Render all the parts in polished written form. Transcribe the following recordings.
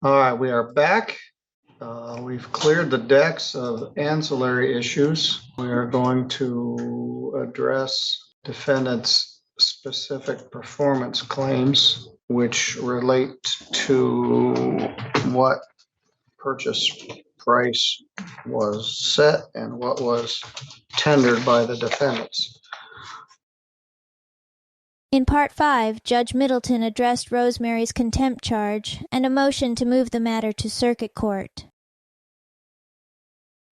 All right, we are back. We've cleared the decks of ancillary issues. We are going to address defendant's specific performance claims, which relate to what purchase price was set and what was tendered by the defendants. In Part 5, Judge Middleton addressed Rosemary's contempt charge and a motion to move the matter to circuit court.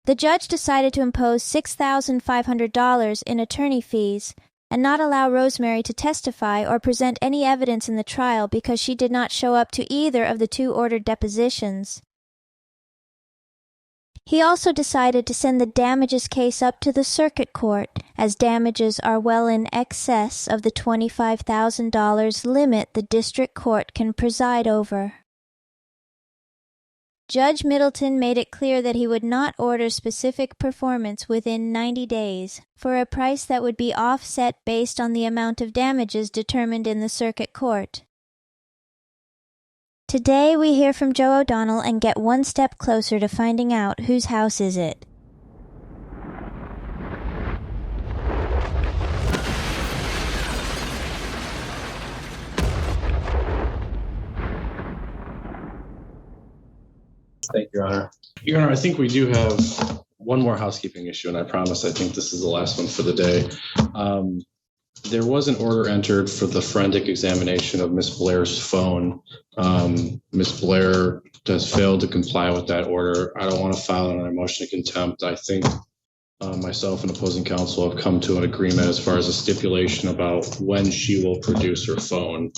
The judge decided to impose $6,500 in attorney fees and not allow Rosemary to testify or present any evidence in the trial because she did not show up to either of the two ordered depositions. He also decided to send the damages case up to the circuit court, as damages are well in excess of the $25,000 limit the district court can preside over. Judge Middleton made it clear that he would not order specific performance within 90 days for a price that would be offset based on the amount of damages determined in the circuit court. Today we hear from Joe O'Donnell and get one step closer to finding out whose house is it. Thank you, Your Honor. Your Honor, I think we do have one more housekeeping issue, and I promise I think this is the last one for the day. There was an order entered for the forensic examination of Ms. Blair's phone. Ms. Blair has failed to comply with that order. I don't want to file another motion of contempt. I think myself and opposing counsel have come to an agreement as far as a stipulation about when she will produce her phone,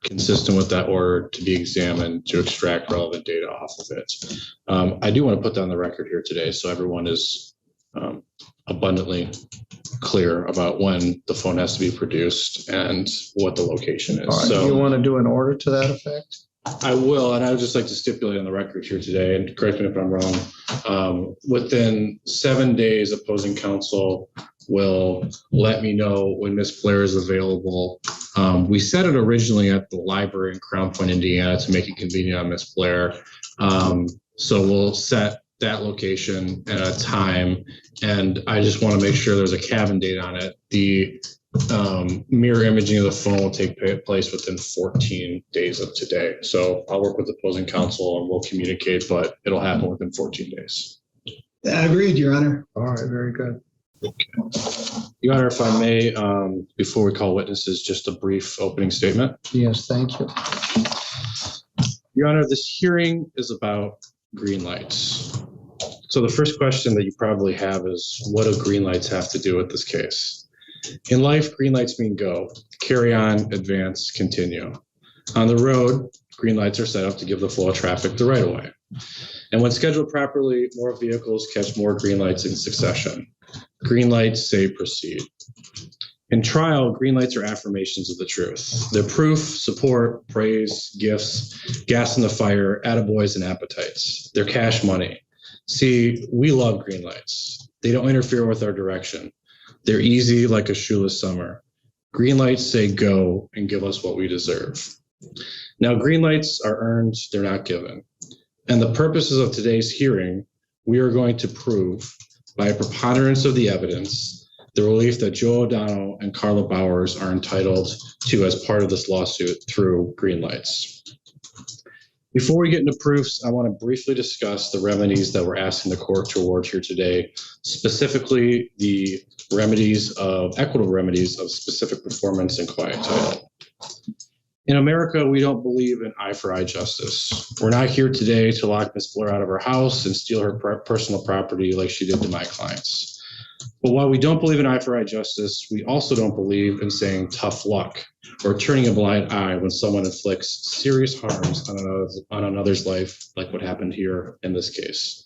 consistent with that order, to be examined to extract relevant data off of it. I do want to put that on the record here today so everyone is abundantly clear about when the phone has to be produced and what the location is. All right, so do you want to do an order to that effect? I will, and I would just like to stipulate on the record here today, and correct me if I'm wrong, within 7 days, opposing counsel will let me know when Ms. Blair is available. We set it originally at the library in Crown Point, Indiana, to make it convenient on Ms. Blair. So we'll set that location and a time, and I just want to make sure there's a cabin date on it. The mirror imaging of the phone will take place within 14 days of today. So I'll work with opposing counsel and we'll communicate, but it'll happen within 14 days. Agreed, Your Honor. All right, very good. Okay. Your Honor, if I may, before we call witnesses, just a brief opening statement. Yes, thank you. Your Honor, this hearing is about green lights. So the first question that you probably have is, what do green lights have to do with this case? In life, green lights mean go, carry on, advance, continue. On the road, green lights are set up to give the flow of traffic the right of way. And when scheduled properly, more vehicles catch more green lights in succession. Green lights say proceed. In trial, green lights are affirmations of the truth. They're proof, support, praise, gifts, gas in the fire, attaboys, and appetites. They're cash money. See, we love green lights. They don't interfere with our direction. They're easy like a shoeless summer. Green lights say go and give us what we deserve. Now, green lights are earned, they're not given. And the purposes of today's hearing, we are going to prove by a preponderance of the evidence the relief that Joe O'Donnell and Carla Bowers are entitled to as part of this lawsuit through green lights. Before we get into proofs, I want to briefly discuss the remedies that we're asking the court to award here today, specifically the equitable remedies of specific performance and quiet title. In America, we don't believe in eye for eye justice. We're not here today to lock Ms. Blair out of her house and steal her personal property like she did to my clients. But while we don't believe in eye for eye justice, we also don't believe in saying tough luck or turning a blind eye when someone inflicts serious harms on another's life, like what happened here in this case.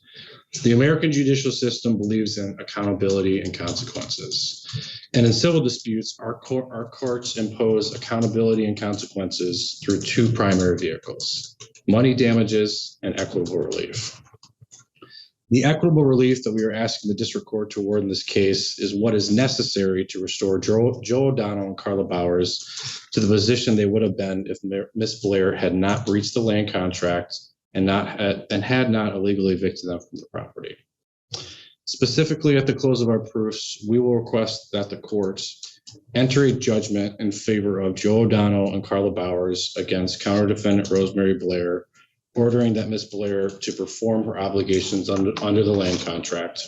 The American judicial system believes in accountability and consequences. And in civil disputes, our courts impose accountability and consequences through two primary vehicles: money damages and equitable relief. The equitable relief that we are asking the district court to award in this case is what is necessary to restore Joe O'Donnell and Carla Bowers to the position they would have been if Ms. Blair had not breached the land contract and had not illegally evicted them from the property. Specifically, at the close of our proofs, we will request that the courts enter a judgment in favor of Joe O'Donnell and Carla Bowers against counter-defendant Rosemary Blair, ordering that Ms. Blair to perform her obligations under the land contract.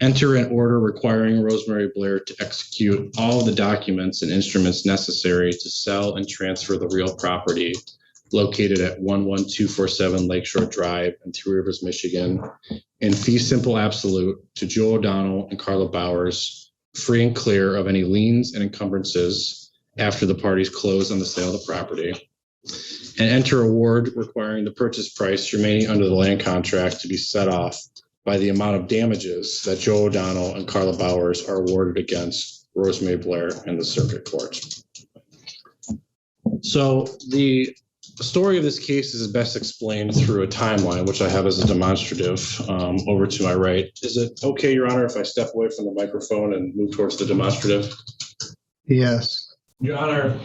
Enter an order requiring Rosemary Blair to execute all the documents and instruments necessary to sell and transfer the real property located at 11247 Lakeshore Drive in Three Rivers, Michigan, in fee simple absolute to Joe O'Donnell and Carla Bowers, free and clear of any liens and encumbrances after the parties close on the sale of the property. And enter award requiring the purchase price remaining under the land contract to be set off by the amount of damages that Joe O'Donnell and Carla Bowers are awarded against Rosemary Blair in the circuit court. So the story of this case is best explained through a timeline, which I have as a demonstrative over to my right. Is it okay, Your Honor, if I step away from the microphone and move towards the demonstrative? Yes. Your Honor,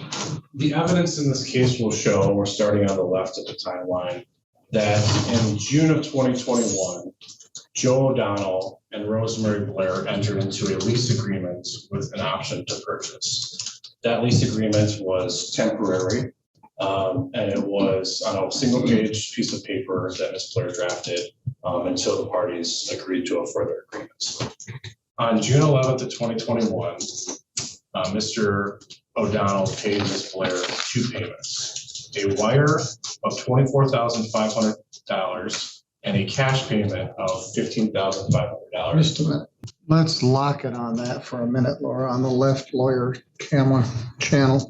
the evidence in this case will show, we're starting on the left of the timeline, that in June of 2021, Joe O'Donnell and Rosemary Blair entered into a lease agreement with an option to purchase. That lease agreement was temporary, and it was on a single page piece of paper that Ms. Blair drafted until the parties agreed to a further agreement. On June 11th of 2021, Mr. O'Donnell paid Ms. Blair two payments, a wire of $24,500 and a cash payment of $15,500. Just a minute. Let's lock it on that for a minute, Laura, on the left lawyer camera channel.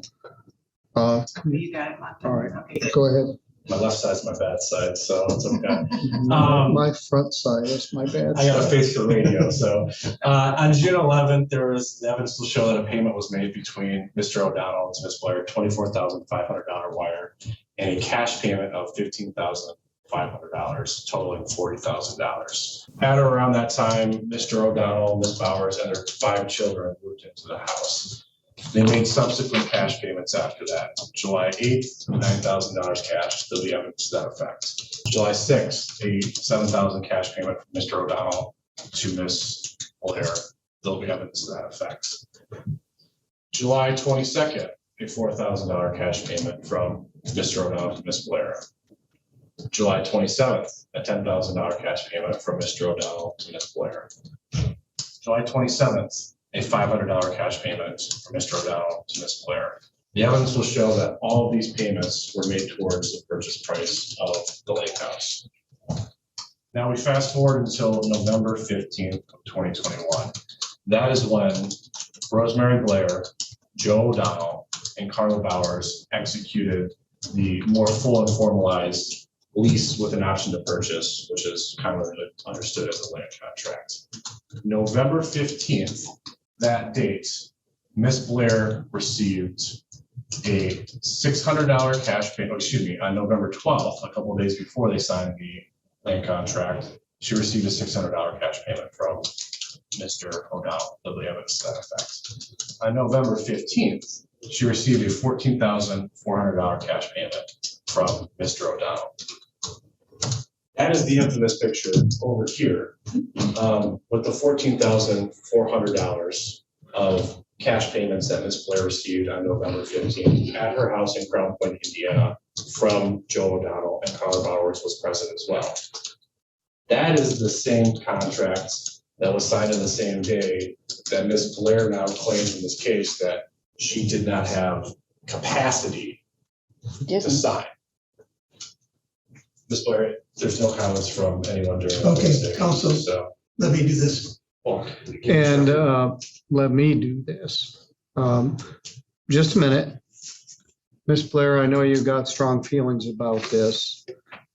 You got it locked. All right, Okay. go ahead. My left side's my bad side, so it's okay. My front side is my bad I got a side. face for radio. So on June 11th, there was the evidence will show that a payment was made between Mr. O'Donnell and Ms. Blair, $24,500 wire, and a cash payment of $15,500, totaling $40,000. At or around that time, Mr. O'Donnell, Ms. Bowers, and their 5 children moved into the house. They made subsequent cash payments after that. July 8th, $9,000 cash, there'll be evidence to that effect. July 6th, a $7,000 cash payment from Mr. O'Donnell to Ms. Blair, there'll be evidence to that effect. July 22nd, a $4,000 cash payment from Mr. O'Donnell to Ms. Blair. July 27th, a $10,000 cash payment from Mr. O'Donnell to Ms. Blair. July 27th, a $500 cash payment from Mr. O'Donnell to Ms. Blair. The evidence will show that all of these payments were made towards the purchase price of the lake house. Now we fast forward until November 15th of 2021. That is when Rosemary Blair, Joe O'Donnell, and Carla Bowers executed the more full and formalized lease with an option to purchase, which is commonly understood as a land contract. November 15th, that date, Ms. Blair received a $600 cash payment, on November 12th, a couple of days before they signed the land contract, she received a $600 cash payment from Mr. O'Donnell. There'll be evidence to that effect. On November 15th, she received a $14,400 cash payment from Mr. O'Donnell. That is the infamous picture over here with the $14,400 of cash payments that Ms. Blair received on November 15th at her house in Crown Point, Indiana, from Joe O'Donnell, and Carla Bowers was present as well. That is the same contract that was signed on the same day that Ms. Blair now claims in this case that she did not have capacity to sign. Ms. Blair, there's no comments from anyone during the Okay, counsel, so, let me do this. well, And let me do this. Just a minute. Ms. Blair, I know you got strong feelings about this,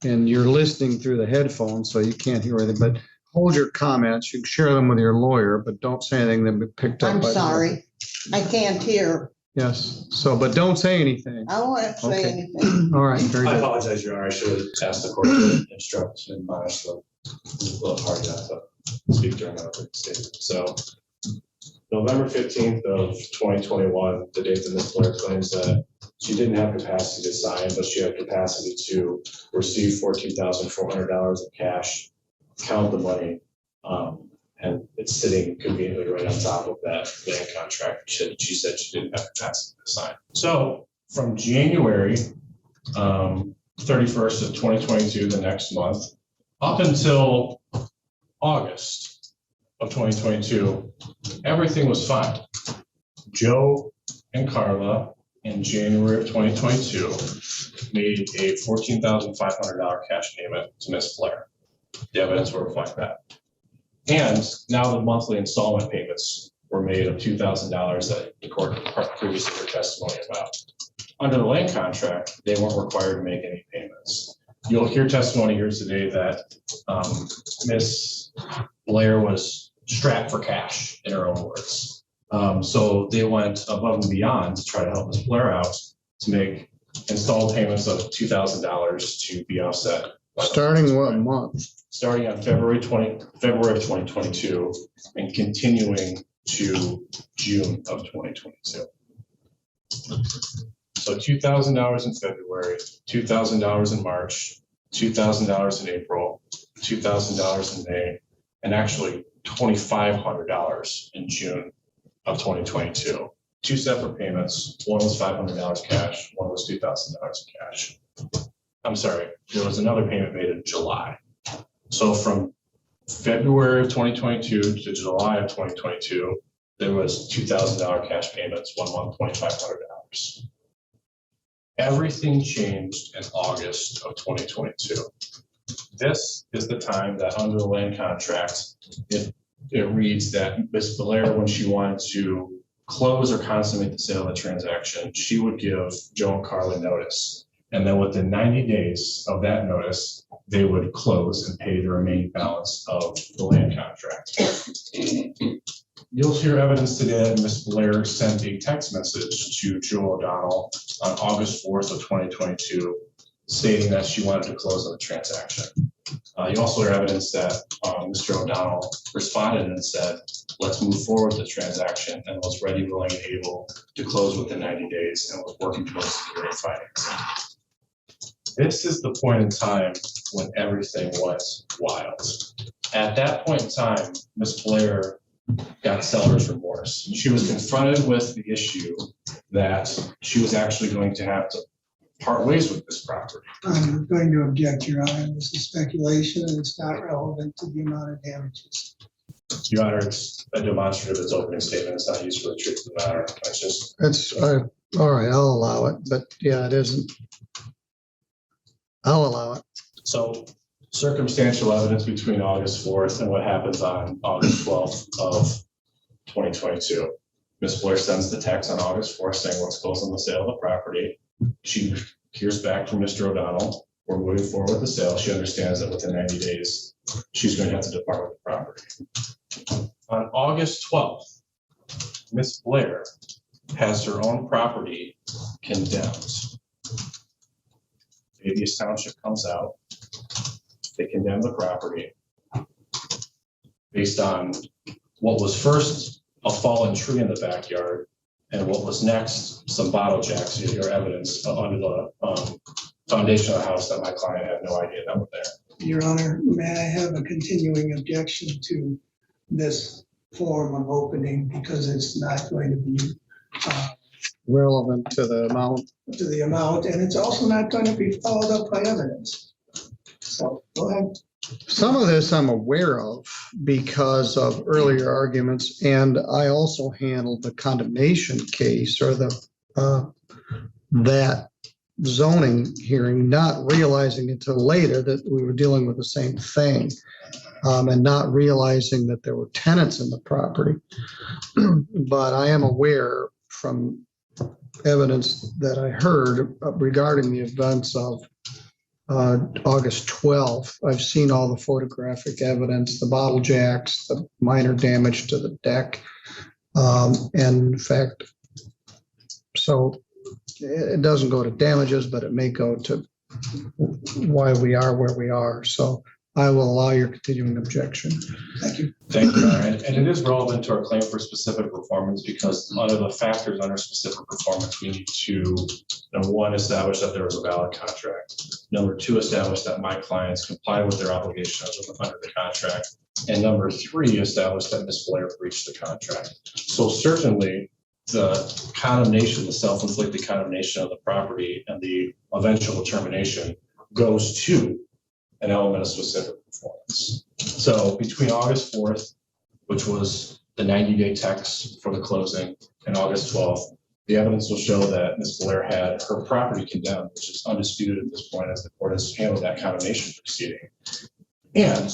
and you're listening through the headphones, so you can't hear anything, but hold your comments. You can share them with your lawyer, but don't say anything that be picked up. I'm by the- sorry. I can't hear. Yes, so, but don't say anything. I won't say Okay. anything. All right, very I good. apologize, Your Honor. I should have asked the court to instruct and admonish the It's a little hard not to speak during an open statement. So November 15th of 2021, the date that Ms. Blair claims that she didn't have capacity to sign, but she had capacity to receive $14,400 in cash, count the money, and it's sitting conveniently right on top of that land contract. She said she didn't have capacity to sign. So from January 31st of 2022, the next month, up until August of 2022, everything was fine. Joe and Carla in January of 2022 made a $14,500 cash payment to Ms. Blair. The evidence will reflect that. And now the monthly installment payments were made of $2,000 that the court previously heard testimony about. Under the land contract, they weren't required to make any payments. You'll hear testimony here today that Ms. Blair was strapped for cash, in her own words. So they went above and beyond to try to help Ms. Blair out to make installment payments of $2,000 to be offset. Starting what month? Starting on February of 2022 and continuing to June of 2022. So $2,000 in February, $2,000 in March, $2,000 in April, $2,000 in May, and actually $2,500 in June of 2022. Two separate payments. One was $500 cash, one was $2,000 cash. I'm sorry, there was another payment made in July. So from February of 2022 to July of 2022, there was $2,000 cash payments, 1 month, $2,500. Everything changed in August of 2022. This is the time that under the land contract, it reads that Ms. Blair, when she wanted to close or consummate the sale of the transaction, she would give Joe and Carla notice. And then within 90 days of that notice, they would close and pay the remaining balance of the land contract. You'll hear evidence today that Ms. Blair sent a text message to Joe O'Donnell on August 4th of 2022, stating that she wanted to close on the transaction. You also hear evidence that Mr. O'Donnell responded and said, let's move forward with the transaction, and was ready, willing, and able to close within 90 days and was working towards securing financing. This is the point in time when everything went wild. At that point in time, Ms. Blair got seller's remorse. She was confronted with the issue that she was actually going to have to part ways with this property. I'm going to object, Your Honor. This is speculation and it's not relevant to the amount of damages. Your Honor, it's a demonstrative, it's opening statement, it's not used for the truth of the matter. It's, all right, I'll allow it, but yeah, it isn't. I'll allow it. So circumstantial evidence between August 4th and what happens on August 12th of 2022. Ms. Blair sends the text on August 4th saying, let's close on the sale of the property. She hears back from Mr. O'Donnell. We're moving forward with the sale. She understands that within 90 days, she's going to have to depart with the property. On August 12th, Ms. Blair has her own property condemned. Fabius Township comes out. They condemn the property based on what was first a fallen tree in the backyard and what was next some bottle jacks, your evidence under the foundation of the house that my client had no idea that were there. Your Honor, may I have a continuing objection to this form of opening because it's not going to be Relevant to the amount. and it's also not going to be followed up by evidence. So go ahead. Some of this I'm aware of because of earlier arguments, and I also handled the condemnation case or that zoning hearing, not realizing until later that we were dealing with the same thing, and not realizing that there were tenants in the property. But I am aware from evidence that I heard regarding the events of August 12th. I've seen all the photographic evidence, the bottle jacks, the minor damage to the deck. And in fact, so it doesn't go to damages, but it may go to why we are where we are. So I will allow your continuing objection. Thank you. Thank you, Your Honor. And it is relevant to our claim for specific performance because under the factors under specific performance, we need to, number one, establish that there was a valid contract. Number two, establish that my clients complied with their obligations under the contract. And number three, establish that Ms. Blair breached the contract. So certainly the condemnation, the self-inflicted condemnation of the property and the eventual termination goes to an element of specific performance. So between August 4th, which was the 90-day text for the closing, and August 12th, the evidence will show that Ms. Blair had her property condemned, which is undisputed at this point as the court has handled that condemnation proceeding. And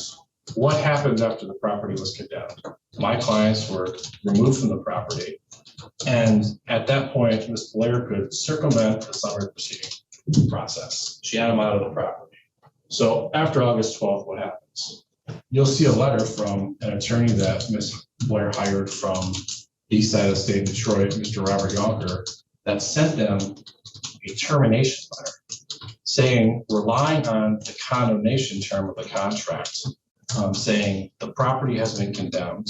what happened after the property was condemned? My clients were removed from the property. And at that point, Ms. Blair could circumvent the summary proceeding process. She had them out of the property. So after August 12th, what happens? You'll see a letter from an attorney that Ms. Blair hired from the east side of the state of Detroit, Mr. Robert Yonker, that sent them a termination letter saying, relying on the condemnation term of the contract, saying the property has been condemned.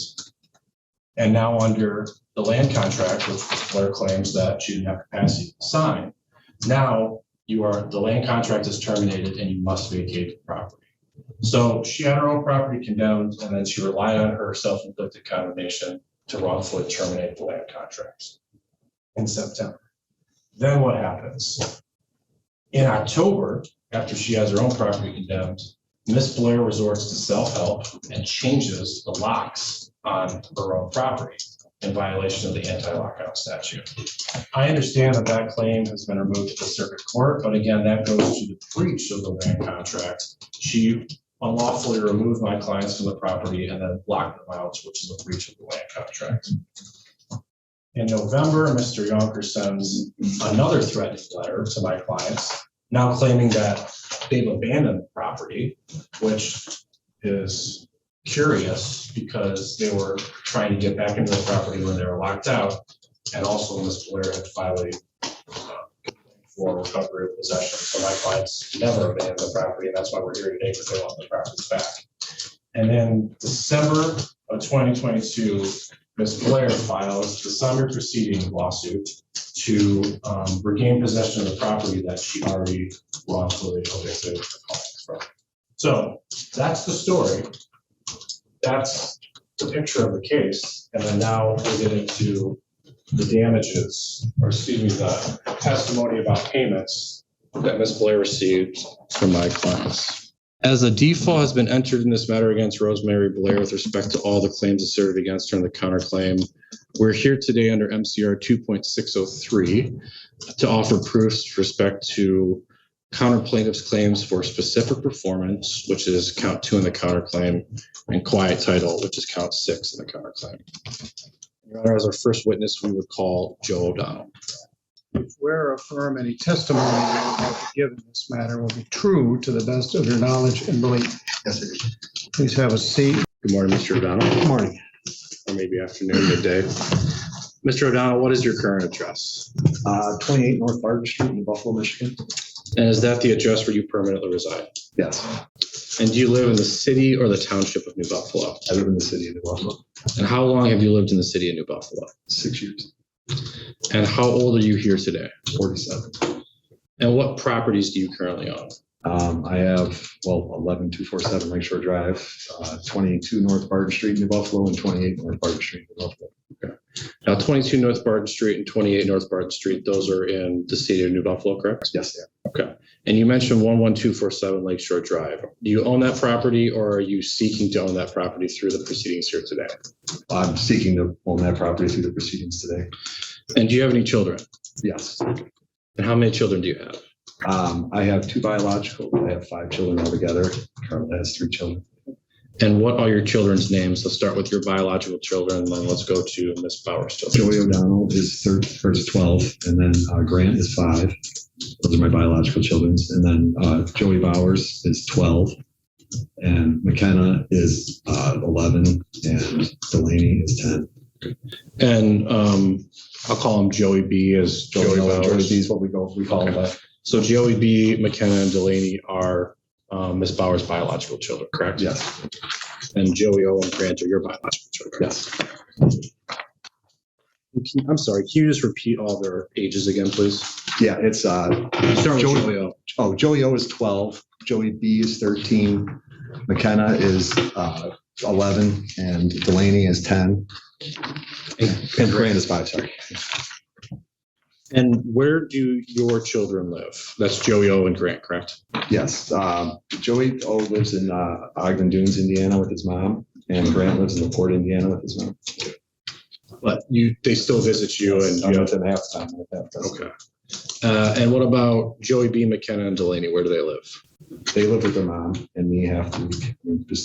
And now under the land contract, which Blair claims that she didn't have capacity to sign, now the land contract is terminated and you must vacate the property. So she had her own property condemned and then she relied on her self-inflicted condemnation to wrongfully terminate the land contracts in September. Then what happens? In October, after she has her own property condemned, Ms. Blair resorts to self-help and changes the locks on her own property in violation of the anti-lockout statute. I understand that that claim has been removed to the circuit court, but again, that goes to the breach of the land contract. She unlawfully removed my clients from the property and then locked them out, which is a breach of the land contract. In November, Mr. Yonker sends another threatening letter to my clients, now claiming that they've abandoned the property, which is curious because they were trying to get back into the property when they were locked out. And also Ms. Blair had filed a for recovery of possession. So my clients never abandoned the property, and that's why we're here today, because they want the properties back. And then December of 2022, Ms. Blair files the summary proceeding lawsuit to regain possession of the property that she already wrongfully evicted from. So that's the story. That's the picture of the case. And then now we'll get into the damages, or excuse me, the testimony about payments that Ms. Blair received from my clients. As a default has been entered in this matter against Rosemary Blair with respect to all the claims asserted against her in the counterclaim, we're here today under MCR 2.603 to offer proofs with respect to counter plaintiff's claims for specific performance, which is count 2 in the counterclaim, and quiet title, which is count 6 in the counterclaim. Your Honor, as our first witness, we would call Joe O'Donnell. Swear or affirm any testimony you have to give in this matter will be true to the best of your knowledge and belief. Yes, it is. Please have a seat. Good morning, Mr. O'Donnell. Good morning. Or maybe afternoon, midday. Mr. O'Donnell, what is your current address? 28 North Barton Street in Buffalo, Michigan. And is that the address where you permanently reside? Yes, And do you live in the city or the township of New Buffalo? I live in the city of New Buffalo. And how long have you lived in the city of New Buffalo? 6 years. And how old are you here today? 47. And what properties do you currently own? I have, 11247 Lakeshore Drive, 22 North Barton Street, New Buffalo, and 28 North Barton Street, New Buffalo. Now, 22 North Barton Street and 28 North Barton Street, those are in the city of New Buffalo, correct? Yes, they are. Okay. And you mentioned 11247 Lakeshore Drive. Do you own that property, or are you seeking to own that property through the proceedings here today? I'm seeking to own that property through the proceedings today. And do you have any children? Yes. And how many children do you have? I have 2 biological. I have 5 children altogether. Carla has 3 children. And what are your children's names? Let's start with your biological children, and then let's go to Miss Bauer's children. Joey O'Donnell is 12, and then Grant is 5. Those are my biological children. And then Joey Bowers is 12, and McKenna is 11, and Delaney is 10. And I'll call him Joey B as Joey Bowers. Joey B is what we call him. So Joey B, McKenna, and Delaney are Ms. Bauer's biological children, correct? Yes. And Joey O and Grant are your biological children? Yes. I'm sorry, can you just repeat all their ages again, please? Yeah, it's Start with Joey- Joey O. oh, Joey O is 12, Joey B is 13, McKenna is 11, and Delaney is 10, and Grant is 5. Sorry. And where do your children live? That's Joey O and Grant, correct? Yes. Joey O lives in Ogden Dunes, Indiana, with his mom, and Grant lives in LaPorte, Indiana, with his mom. But they still visit you and I'm you with them half the time. okay. And what about Joey B, McKenna, and Delaney? Where do they live? They live with their mom and me half the week.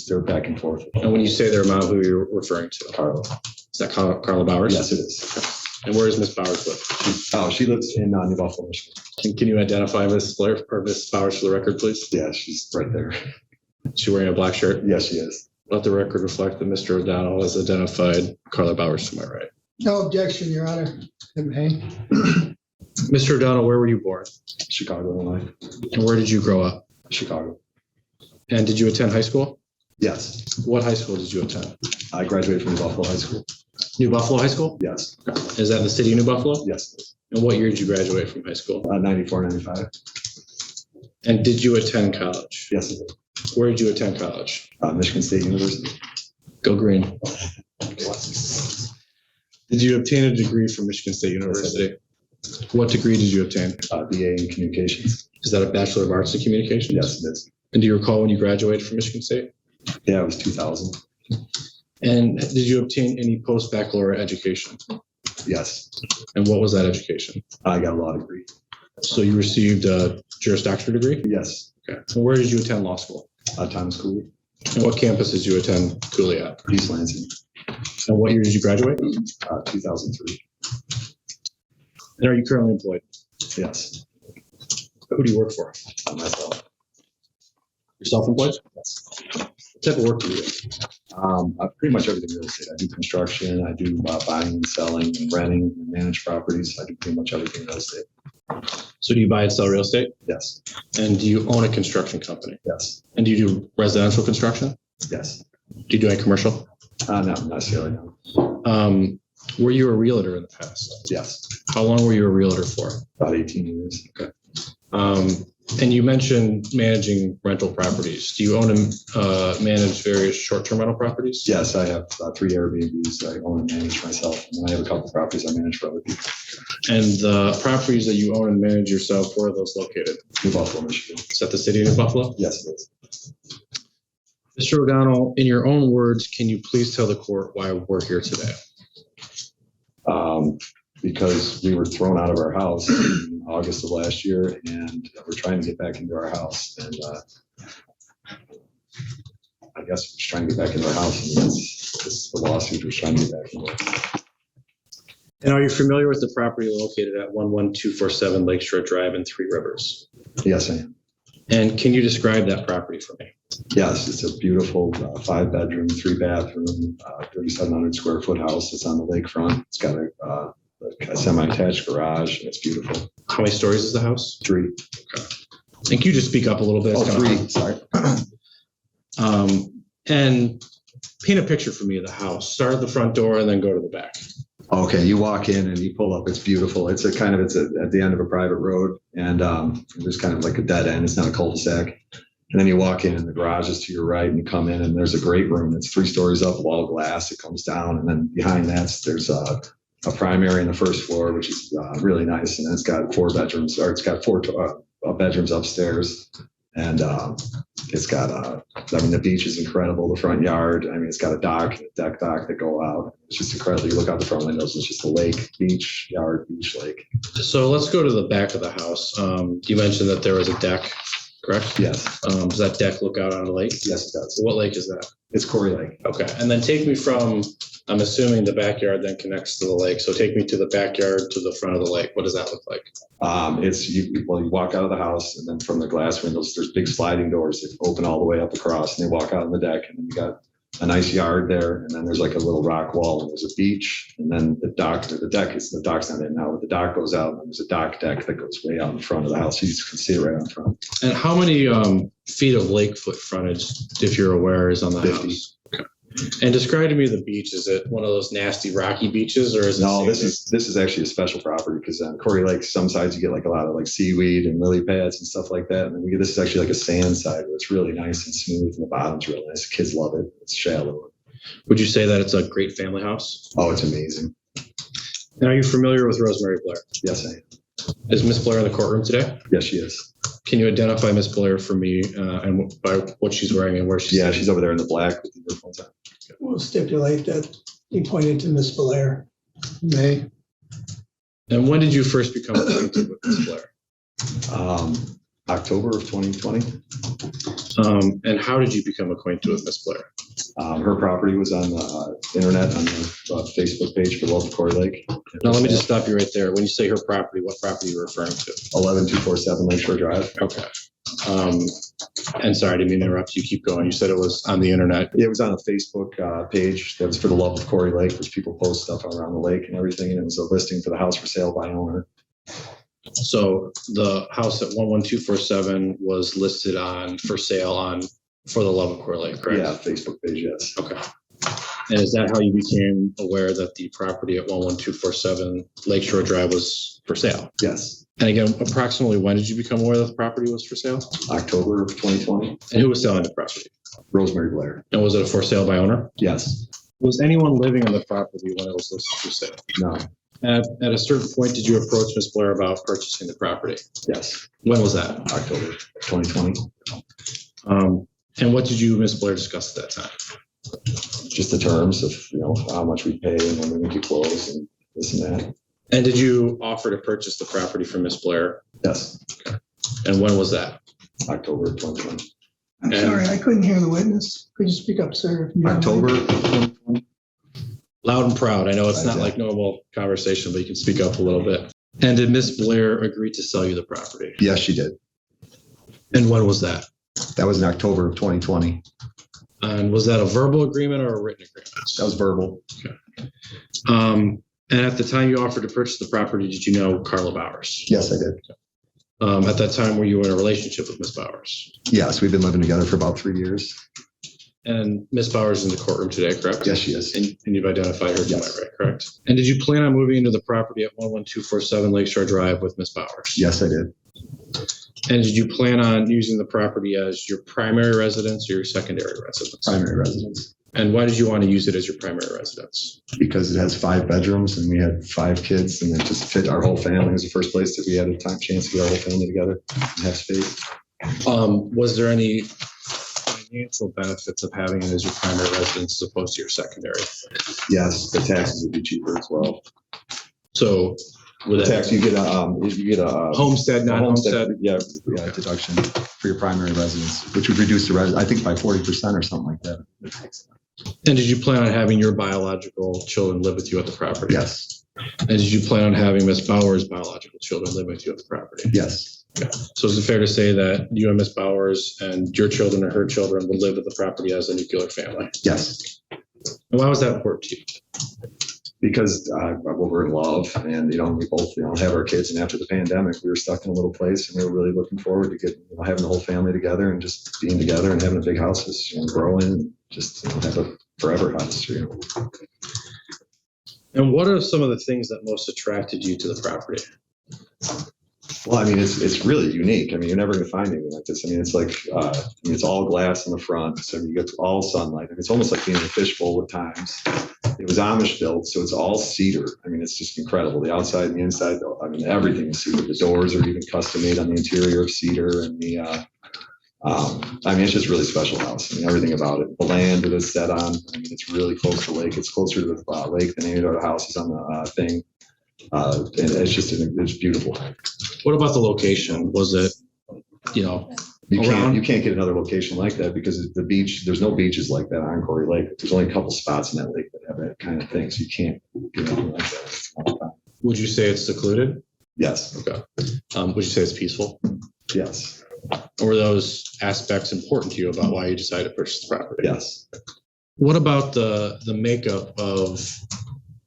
They're back and forth. And when you say their mom, who are you referring to? Carla. Is that Carla Bowers? Yes, it is. And where does Miss Bowers live? She lives in New Buffalo, Michigan. And can you identify Miss Blair or Miss Bowers for the record, please? Yeah, she's right there. She wearing a black shirt? Yes, she is. Let the record reflect that Mr. O'Donnell has identified Carla Bowers to my right. No objection, Your Honor. Hey, Mr. O'Donnell, where were you born? Chicago, Illinois. And where did you grow up? Chicago. And did you attend high school? Yes. What high school did you attend? I graduated from Buffalo High School. New Buffalo High School? Yes. Is that in the city of New Buffalo? Yes. And what year did you graduate from high school? 94, 95. And did you attend college? Yes, I did. Where did you attend college? Michigan State University. Go Green. Did you obtain a degree from Michigan State University? What degree did you obtain? BA in Communications. Is that a Bachelor of Arts in Communications? Yes, it is. And do you recall when you graduated from Michigan State? Yeah, it was 2000. And did you obtain any post-baccalaureate education? Yes. And what was that education? I got a law degree. So you received a Juris Doctor degree? Yes. Okay. And where did you attend law school? Thomas Cooley. And what campus did you attend Cooley at? East Lansing. And what year did you graduate? 2003. And are you currently employed? Yes. Who do you work for? Myself. You're self-employed? Yes. What type of work do you do? Pretty much everything real estate. I do construction. I do buying and selling and renting and manage properties. I do pretty much everything real estate. So do you buy and sell real estate? Yes. And do you own a construction company? Yes. And do you do residential construction? Yes. Do you do any commercial? Not necessarily. No. Were you a realtor in the past? Yes. How long were you a realtor for? About 18 years. And you mentioned managing rental properties. Do you own and manage various short-term rental properties? Yes, I have 3 Airbnbs I own and manage myself. And then I have a couple properties I manage for other people. And the properties that you own and manage yourself, where are those located? New Buffalo, Michigan. Is that the city of New Buffalo? Yes, it is. Mr. O'Donnell, in your own words, can you please tell the court why we're here today? Because we were thrown out of our house in August of last year, and we're trying to get back into our house. And I guess we're just trying to get back into our house, and it's the lawsuit we're trying to get back into. And are you familiar with the property located at 11247 Lakeshore Drive in Three Rivers? Yes, I am. And can you describe that property for me? Yes, it's a beautiful 5-bedroom, 3-bathroom, 3,700 square foot house. It's on the lakefront. It's got a semi-attached garage. It's beautiful. How many stories is the house? 3. And can you just speak up a little bit? Oh, It's kinda 3. Sorry. hard. And paint a picture for me of the house. Start at the front door and then go to the back. Okay, you walk in and you pull up. It's beautiful. It's at the end of a private road, and there's kind of like a dead end. It's not a cul-de-sac. And then you walk in, and the garage is to your right, and you come in, and there's a great room. It's 3 stories up, all glass. It comes down, and then behind that, there's a primary on the first floor, which is really nice. And it's got 4 bedrooms, or it's got 4 bedrooms upstairs. And it's got, the beach is incredible. The front yard, it's got a deck dock that go out. It's just incredible. You look out the front windows, it's just a lake, beach, yard, beach, lake. So let's go to the back of the house. You mentioned that there was a deck, correct? Yes. Does that deck look out on a lake? Yes, it does. What lake is that? It's Corey Lake. Okay. And then take me from, I'm assuming the backyard then connects to the lake. So take me to the backyard to the front of the lake. What does that look like? You walk out of the house, and then from the glass windows, there's big sliding doors that open all the way up across, and they walk out on the deck, and then you got a nice yard there, and then there's like a little rock wall, and there's a beach, and then the dock's not in now, but the dock goes out, and there's a dock deck that goes way out in front of the house. You can see it right out in front. And how many feet of lake foot frontage, if you're aware, is on the 50. house? Okay. And describe to me the beach. Is it one of those nasty rocky beaches, or is it? No, this is actually a special property because on Corey Lake, some sides you get like a lot of like seaweed and lily pads and stuff like that. And then this is actually like a sand side where it's really nice and smooth, and the bottom's really nice. The kids love it. It's shallow. Would you say that it's a great family house? Oh, it's amazing. And are you familiar with Rosemary Blair? Yes, I am. Is Miss Blair in the courtroom today? Yes, she is. Can you identify Miss Blair for me and by what she's wearing and where she's? Yeah, she's over there in the black with the earphones on. We'll stipulate that he pointed to Miss Blair. May, And when did you first become acquainted with Miss Blair? October of 2020. And how did you become acquainted with Miss Blair? Her property was on the internet on the Facebook page for Love of Corey Lake. Now, let me just stop you right there. When you say her property, what property are you referring to? 11247 Lakeshore Drive. Okay. And sorry, I didn't mean to interrupt you. Keep going. You said it was on the internet. It was on a Facebook page that was for the Love of Corey Lake, which people post stuff around the lake and everything. And it was a listing for the house for sale by owner. So the house at 11247 was listed for sale for the Love of Corey Lake, correct? Yeah, Facebook page, yes. Okay. And is that how you became aware that the property at 11247 Lakeshore Drive was for sale? Yes. And again, approximately when did you become aware that the property was for sale? October of 2020. And who was selling the property? Rosemary Blair. And was it a for sale by owner? Yes. Was anyone living in the property when it was listed for sale? No. At a certain point, did you approach Ms. Blair about purchasing the property? Yes. When was that? October 2020. And what did you, Ms. Blair, discuss at that time? Just the terms of, how much we pay and when we make it close and this and that. And did you offer to purchase the property from Ms. Blair? Yes. And when was that? October 2020. I'm sorry, I couldn't hear the witness. Could you speak up, sir? if you don't mind? October 2020. Loud and proud. I know it's not like normal conversation, but you can speak up a little bit. And did Ms. Blair agree to sell you the property? Yes, she did. And when was that? That was in October of 2020. And was that a verbal agreement or a written agreement? That was verbal. And at the time you offered to purchase the property, did you know Carla Bowers? Yes, I did. At that time, were you in a relationship with Ms. Bowers? Yes, we've been living together for about 3 years. And Ms. Bowers is in the courtroom today, correct? Yes, she is. And you've identified her, Yes. right, correct? And did you plan on moving into the property at 11247 Lakeshore Drive with Ms. Bowers? Yes, I did. And did you plan on using the property as your primary residence or your secondary residence? Primary residence. And why did you want to use it as your primary residence? Because it has 5 bedrooms and we had 5 kids and it just fit our whole family. It was the first place that we had a chance to get our whole family together and have space. Was there any financial benefits of having it as your primary residence as opposed to your secondary? Yes, the taxes would be cheaper as well. So with The that tax, you get a homestead, non-homestead? Yeah, deduction for your primary residence, which would reduce the I think by 40% or something like that. And did you plan on having your biological children live with you at the property? Yes. And did you plan on having Ms. Bowers' biological children live with you at the property? Yes. Okay. So is it fair to say that you and Ms. Bowers and your children and her children would live at the property as a nuclear family? Yes. And why was that important to you? Because we're in love and, we both, have our kids. And after the pandemic, we were stuck in a little place and we were really looking forward to having the whole family together and just being together and having a big house, growing and just have a forever house. And what are some of the things that most attracted you to the property? Well, it's really unique. You're never going to find anything like this. It's like, it's all glass in the front. So you get all sunlight. It's almost like being in a fishbowl at times. It was Amish built, so it's all cedar. It's just incredible. The outside and the inside, everything is cedar. The doors are even custom made on the interior of cedar. And it's just a really special house. Everything about it. The land that it's set on, it's really close to the lake. It's closer to the lake than any other houses on the thing. And it's beautiful. What about the location? Was it, You can't get another location like that because the beach, there's no beaches like that on Corey Lake. There's only a couple spots in that lake that have that kind of thing. So you can't get anything like that. Would you say it's secluded? Yes. Okay. Would you say it's peaceful? Yes. Were those aspects important to you about why you decided to purchase the property? Yes. What about the makeup of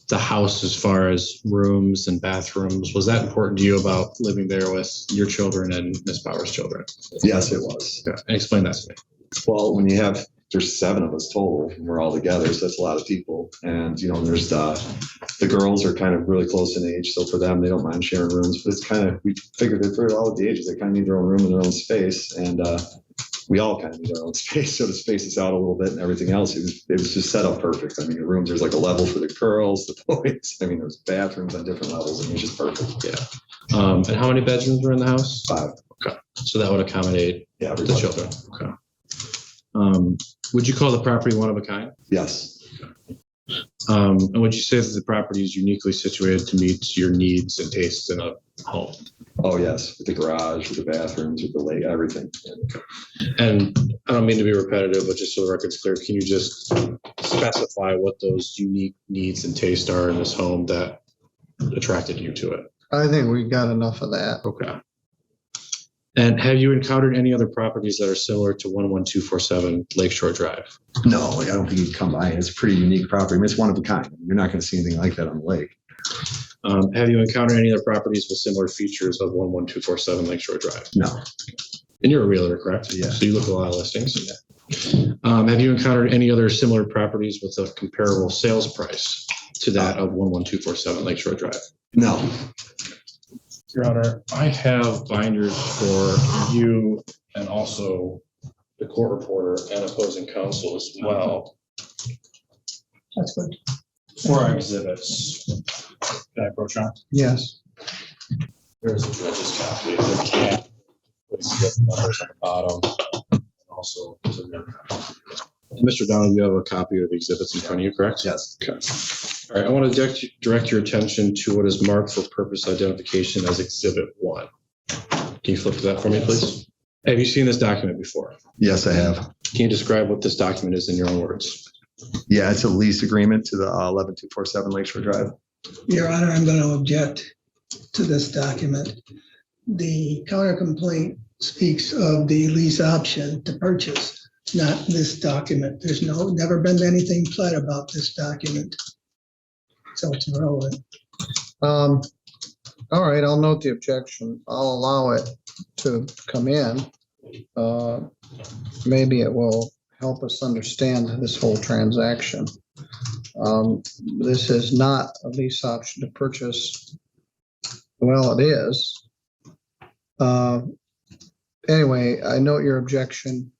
the house as far as rooms and bathrooms? Was that important to you about living there with your children and Miss Bauer's children? Yes, it was. Yeah, and explain that to me. Well, when you have, there's 7 of us total, and we're all together, so that's a lot of people. And, you know, there's the girls are kind of really close in age, so for them, they don't mind sharing rooms. But it's kind of, we figured that for all of the ages, they kind of need their own room and their own space. And we all kind of need our own space, so to space us out a little bit and everything else. It was just set up perfect. I mean, the rooms, there's like a level for the girls, the boys. I mean, there's bathrooms on different levels. I mean, it's just perfect. Yeah. And how many bedrooms were in the house? 5. Okay. So that would accommodate Yeah, the everybody. children. Okay. Would you call the property one of a kind? Yes. And would you say that the property is uniquely situated to meet your needs and tastes in a home? Oh, yes. With the garage, with the bathrooms, with the lake, everything. And I don't mean to be repetitive, but just so the record's clear, can you just specify what those unique needs and tastes are in this home that attracted you to it? I think we got enough of that. Okay. And have you encountered any other properties that are similar to 11247 Lakeshore Drive? No, I don't think you'd come by. It's a pretty unique property. I mean, it's one of a kind. You're not going to see anything like that on the lake. Have you encountered any other properties with similar features of 11247 Lakeshore Drive? No. And you're a realtor, correct? Yeah. So you look at a lot of listings. Have you encountered any other similar properties with a comparable sales price to that of 11247 Lakeshore Drive? No. Your Honor, I have binders for you and also the court reporter and opposing counsel as well That's good. for our exhibits. Can I approach on? Yes. There's a judge's copy of the cap with the numbers on the bottom. And also, there's a number. Mr. Donald, you have a copy of the exhibits in front of you, correct? Yes. Okay. All right, I want to direct your attention to what is marked for purpose identification as Exhibit 1. Can you flip to that for me, please? Have you seen this document before? Yes, I have. Can you describe what this document is in your own words? Yeah, it's a lease agreement to the 11247 Lakeshore Drive. Your Honor, I'm going to object to this document. The counter complaint speaks of the lease option to purchase, not this document. There's never been anything pled about this document. So it's irrelevant. All right, I'll note the objection. I'll allow it to come in. Maybe it will help us understand this whole transaction. This is not a lease option to purchase. Well, it is. Anyway, I note your objection.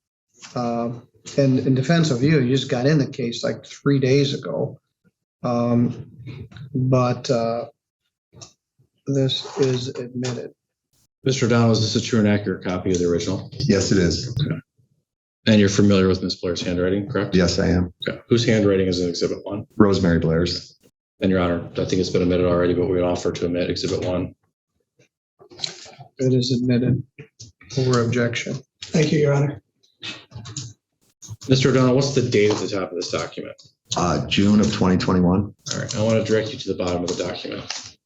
And in defense of you, you just got in the case like 3 days ago. But this is admitted. Mr. O'Donnell, is this a true and accurate copy of the original? Yes, it is. And you're familiar with Ms. Blair's handwriting, correct? Yes, I am. Okay. Whose handwriting is in Exhibit 1? Rosemary Blair's. And Your Honor, I think it's been admitted already, but we would offer to admit Exhibit 1. It is admitted over objection. Thank you, Your Honor. Mr. O'Donnell, what's the date at the top of this document? June of 2021. All right, I want to direct you to the bottom of the document.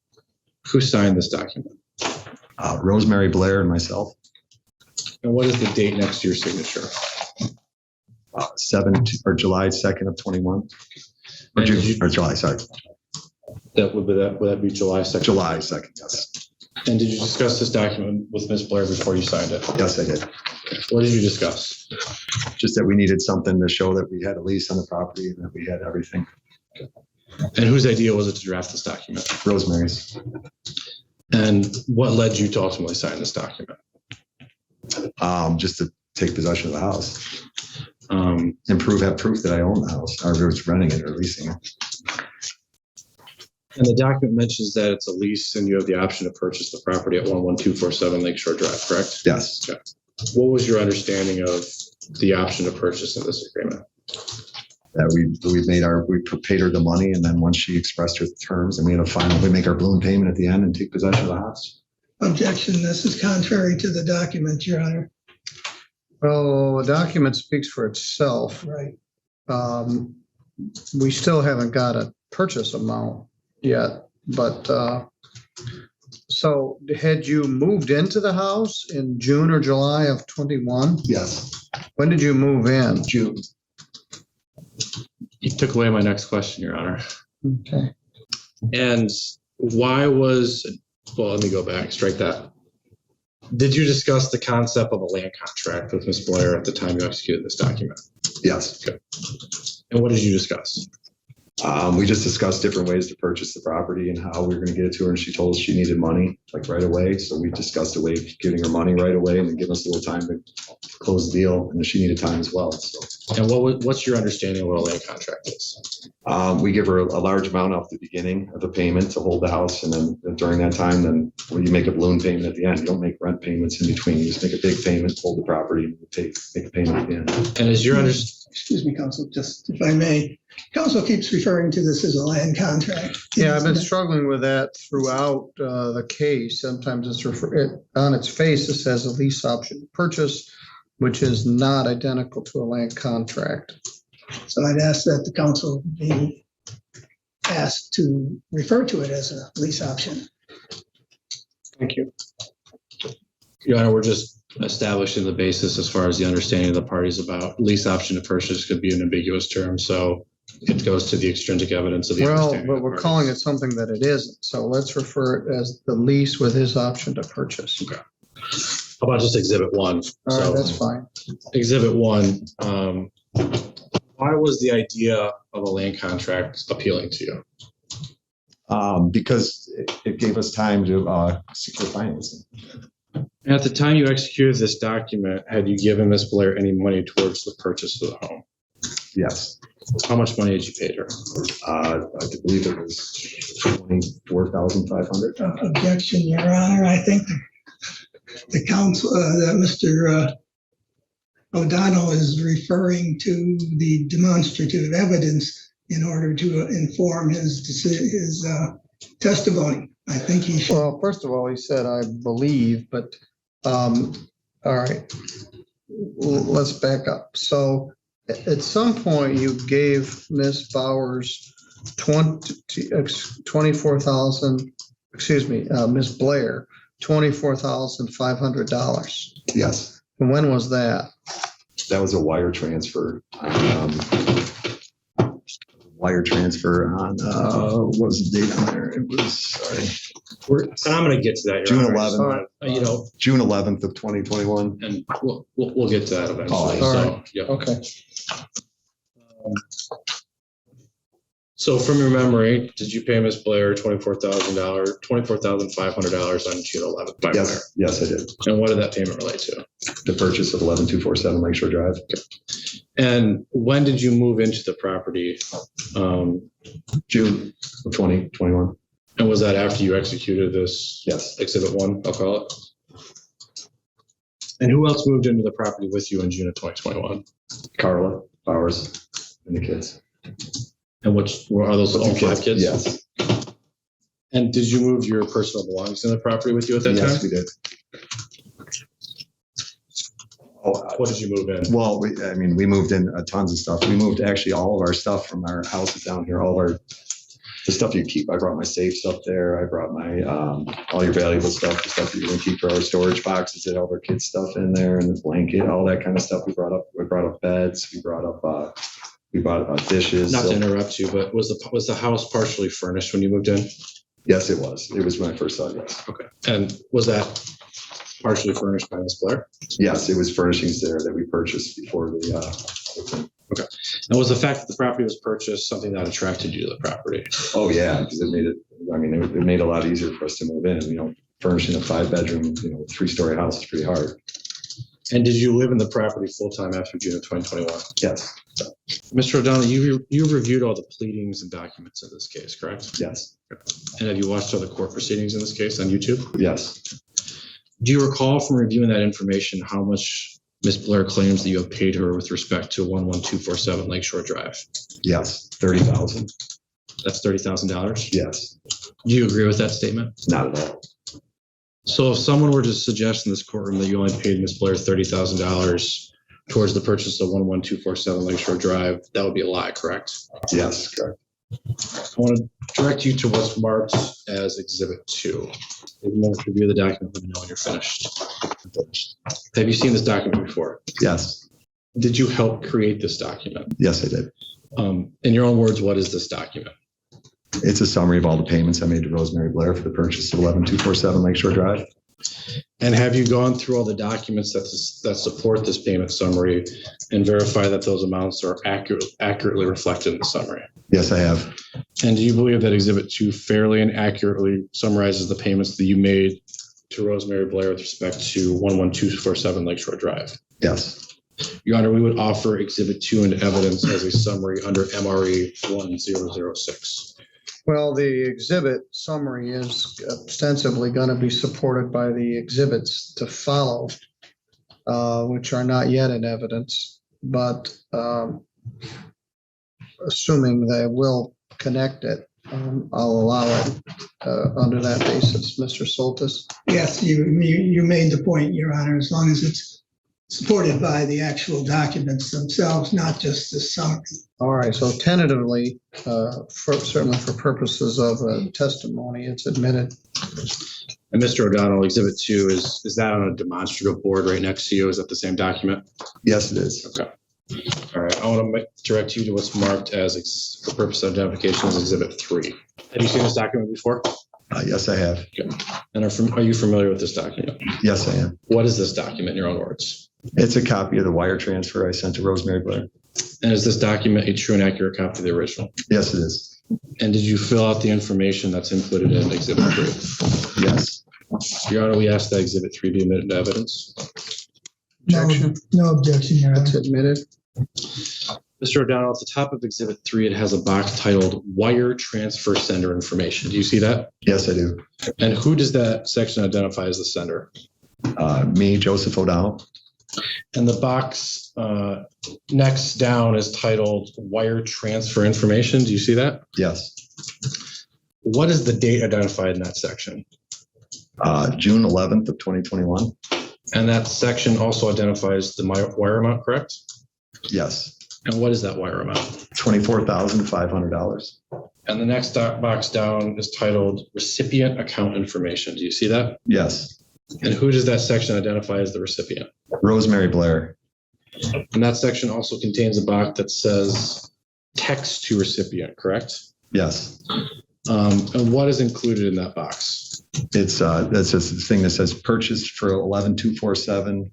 Who signed this document? Rosemary Blair and myself. And what is the date next to your signature? July 2nd of 21. Or, And did you- or July, sorry. Would that be July 2nd? July 2nd, yes. And did you discuss this document with Ms. Blair before you signed it? Yes, I did. What did you discuss? Just that we needed something to show that we had a lease on the property and that we had everything. And whose idea was it to draft this document? Rosemary's. And what led you to ultimately sign this document? Just to take possession of the house. Um, And have proof that I own the house, or was renting it or leasing it. And the document mentions that it's a lease and you have the option to purchase the property at 11247 Lakeshore Drive, correct? Yes. What was your understanding of the option to purchase in this agreement? That we paid her the money, and then once she expressed her terms, and we make our balloon payment at the end and take possession of the house. Objection. This is contrary to the document, Your Honor. Well, the document speaks for itself. Right. We still haven't got a purchase amount yet, but so had you moved into the house in June or July of 21? Yes. When did you move in? June. took away my next question, Your Honor. Okay. And why was, well, let me go back, strike that. Did you discuss the concept of a land contract with Ms. Blair at the time you executed this document? Yes. And what did you discuss? We just discussed different ways to purchase the property and how we were going to get it to her. And she told us she needed money like right away. So we discussed a way of giving her money right away and then give us a little time to close the deal. And she needed time as well. So, And what's your understanding of what a land contract is? we give her a large amount off the beginning of the payment to hold the house. And then during that time, then you make a balloon payment at the end. You don't make rent payments in between. You just make a big payment, hold the property, and make a payment at the end. And as your understanding, Excuse me, Counsel, just if I may, Counsel keeps referring to this as a land contract. Yeah, I've been struggling with that throughout the case. Sometimes it's on its face, it says a lease option purchase, which is not identical to a land contract. So I'd ask that the council be asked to refer to it as a lease option. Thank you. Your Honor, we're just establishing the basis as far as the understanding of the parties about lease option to purchase could be an ambiguous term. So it goes to the extrinsic evidence of the Well, understanding. but of the we're parties. calling it something that it isn't. So let's refer it as the lease with his option to purchase. Okay. How about just exhibit one? All right, that's fine. Exhibit one, why was the idea of a land contract appealing to you? Because it gave us time to secure financing. And at the time you executed this document, had you given Ms. Blair any money towards the purchase of the home? Yes. How much money had you paid her? I believe it was $24,500. Objection, Your Honor. I think the council, that Mr. O'Donnell is referring to the demonstrative evidence in order to inform his testimony. I think he should. Well, first of all, he said, I believe, but, all right, let's back up. So at some point you gave Ms. Bowers 24,000, excuse me, Ms. Blair, $24,500. Yes. And when was that? That was a wire transfer. Wire transfer on, what was the date on there? It was, sorry, And I'm going to get to that. Your June Honor. 11th. You know, June 11th of 2021. and we'll get to that eventually. All So, right. yeah. Okay. So from your memory, did you pay Ms. Blair $24,500 on June 11th? by wire? Yes, I did. And what did that payment relate to? The purchase of 11247 Lakeshore Drive. And when did you move into the property? June of 2021. And was that after you executed this Yes. exhibit one, I'll call it? And who else moved into the property with you in June of 2021? Carla Bowers and the kids. And are those all The 5 kids? Yes. And did you move your personal belongings in the property with you at that Yes, time? we did. Oh, What did you move in? well, we moved in tons of stuff. We moved actually all of our stuff from our houses down here, the stuff you keep. I brought my safe stuff there. I brought my, all your valuable stuff, the stuff you're going to keep for our storage boxes that all our kids' stuff in there and the blanket, all that kind of stuff. We brought up beds. We brought up dishes. Not to So- interrupt you, but was the house partially furnished when you moved in? Yes, it was. It was when I first saw it. Yes. Okay. And was that partially furnished by Ms. Blair? Yes, it was furnishings there that we purchased before the And was the fact that the property was purchased something that attracted you to the property? oh yeah, because it made it made it a lot easier for us to move in. Furnishing a 5-bedroom, 3-story house is pretty hard. And did you live in the property full-time after June of 2021? Yes. Mr. O'Donnell, you reviewed all the pleadings and documents in this case, correct? Yes. And have you watched all the court proceedings in this case on YouTube? Yes. Do you recall from reviewing that information how much Ms. Blair claims that you have paid her with respect to 11247 Lakeshore Drive? Yes. 30,000. That's $30,000? Yes. Do you agree with that statement? Not at all. So if someone were to suggest in this courtroom that you only paid Ms. Blair $30,000 towards the purchase of 11247 Lakeshore Drive, that would be a lie, correct? Yes. Correct. I want to direct you to what's marked as Exhibit 2. If you want to review the document, let me know when you're finished. Have you seen this document before? Yes. Did you help create this document? Yes, I did. In your own words, what is this document? It's a summary of all the payments I made to Rosemary Blair for the purchase of 11247 Lakeshore Drive. And have you gone through all the documents that support this payment summary and verify that those amounts are accurately reflected in the summary? Yes, I have. And do you believe that Exhibit 2 fairly and accurately summarizes the payments that you made to Rosemary Blair with respect to 11247 Lakeshore Drive? Yes. Your Honor, we would offer Exhibit 2 into evidence as a summary under MRE 1006. Well, the exhibit summary is ostensibly going to be supported by the exhibits to follow, which are not yet in evidence, but assuming they will connect it, I'll allow it under that basis. Mr. Soltis? Yes, you made the point, Your Honor, as long as it's supported by the actual documents themselves, not just the summary. All right, so tentatively, certainly for purposes of testimony, it's admitted. And Mr. O'Donnell, Exhibit 2, is that on a demonstrative board right next to you? Is that the same document? Yes, it is. Okay. All right. I want to direct you to what's marked as, for purpose of identification, as Exhibit 3. Have you seen this document before? Yes, I have. Okay. And are you familiar with this document? Yes, I am. What is this document in your own words? It's a copy of the wire transfer I sent to Rosemary Blair. And is this document a true and accurate copy of the original? Yes, it is. And did you fill out the information that's included in Exhibit 3? Yes. Your Honor, we ask that Exhibit 3 be admitted to evidence. Objection? No objection, Your Honor. It's admitted. Mr. O'Donnell, at the top of Exhibit 3, it has a box titled Wire Transfer Sender Information. Do you see that? Yes, I do. And who does that section identify as the sender? Me, Joseph O'Donnell. And the box next down is titled Wire Transfer Information. Do you see that? Yes. What is the date identified in that section? June 11th of 2021. And that section also identifies the wire amount, correct? Yes. And what is that wire amount? $24,500. And the next box down is titled Recipient Account Information. Do you see that? Yes. And who does that section identify as the recipient? Rosemary Blair. And that section also contains a box that says text to recipient, correct? Yes. And what is included in that box? It's that's just the thing that says purchased for 11247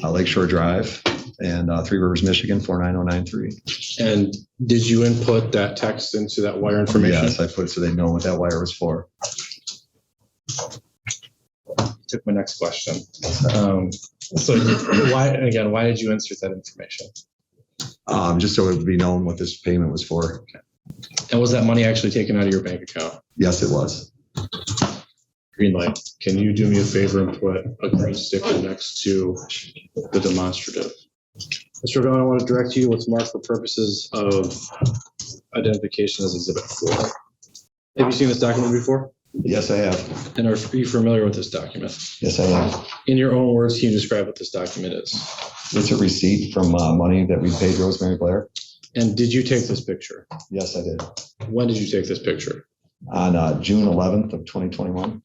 Lakeshore Drive and Three Rivers, Michigan 49093. And did you input that text into that wire information? Yes, I put it so they know what that wire was for. Took my next question. So why did you insert that information? Just so it would be known what this payment was for. Okay. And was that money actually taken out of your bank account? Yes, it was. Green light. Can you do me a favor and put a green sticker next to the demonstrative? Mr. O'Donnell, I want to direct you what's marked for purposes of identification as Exhibit 4. Have you seen this document before? Yes, I have. And are you familiar with this document? Yes, I am. In your own words, can you describe what this document is? It's a receipt from money that we paid Rosemary Blair. And did you take this picture? Yes, I did. When did you take this picture? On June 11th of 2021.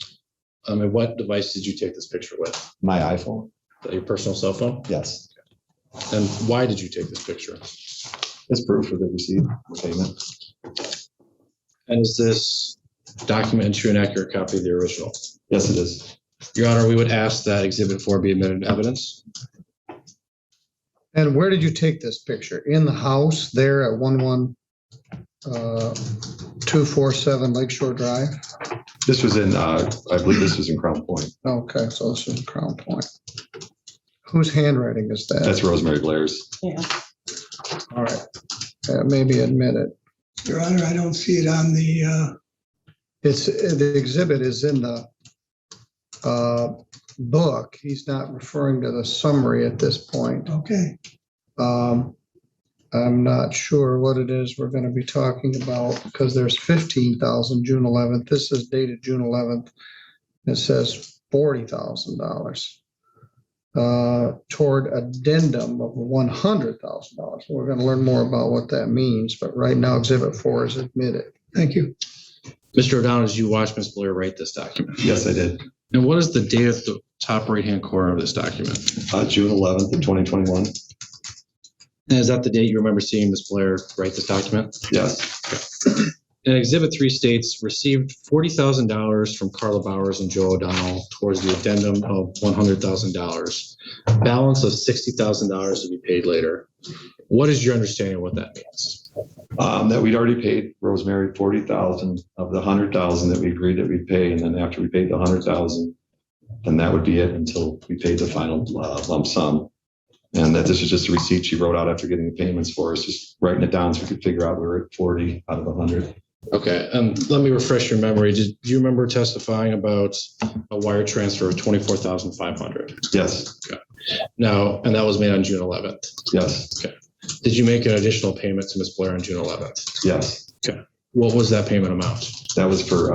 And what device did you take this picture with? My iPhone. Your personal cell phone? Yes. And why did you take this picture? It's proof of the receipt of payment. And is this document a true and accurate copy of the original? Yes, it is. Your Honor, we would ask that Exhibit 4 be admitted to evidence. And where did you take this picture? In the house there at 11247 Lakeshore Drive? This was in, I believe this was in Crown Point. Okay, so this is Crown Point. Whose handwriting is that? That's Rosemary Blair's. Yeah. All right, maybe admit it. Your Honor, I don't see it on the, The exhibit is in the book. He's not referring to the summary at this point. okay. I'm not sure what it is we're going to be talking about because there's 15,000 June 11th. This is dated June 11th. It says $40,000 toward addendum of $100,000. We're going to learn more about what that means, but right now Exhibit 4 is admitted. Thank you. Mr. O'Donnell, did you watch Ms. Blair write this document? Yes, I did. And what is the date at the top right-hand corner of this document? June 11th of 2021. And is that the date you remember seeing Ms. Blair write this document? Yes, And Exhibit 3 states, received $40,000 from Carla Bowers and Joe O'Donnell towards the addendum of $100,000. Balance of $60,000 to be paid later. What is your understanding of what that means? that we'd already paid Rosemary 40,000 of the 100,000 that we agreed that we'd pay. And then after we paid the 100,000, then that would be it until we paid the final lump sum. And that this is just a receipt she wrote out after getting the payments for us, just writing it down so we could figure out we were at 40 out of 100. Okay, and let me refresh your memory. Do you remember testifying about a wire transfer of $24,500? Yes, Now, and that was made on June 11th. yes, Did you make an additional payment to Ms. Blair on June 11th? yes. What was that payment amount? That was for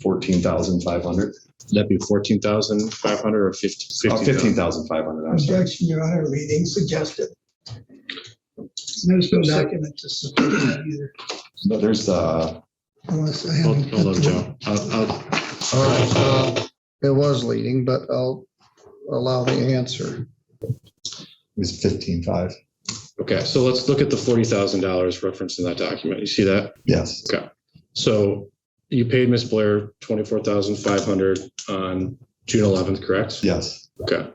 14,500. That'd be 14,500 or 15,000? 15,500. I'm sorry. Objection, Your Honor, reading suggested. There's no document to support that either. No, there's Unless I Hold haven't. on, Joe. All right, it was leading, but I'll allow the answer. it was 15,500. Okay, so let's look at the $40,000 referenced in that document. You see that? Yes, So you paid Ms. Blair $24,500 on June 11th, correct? yes. Okay.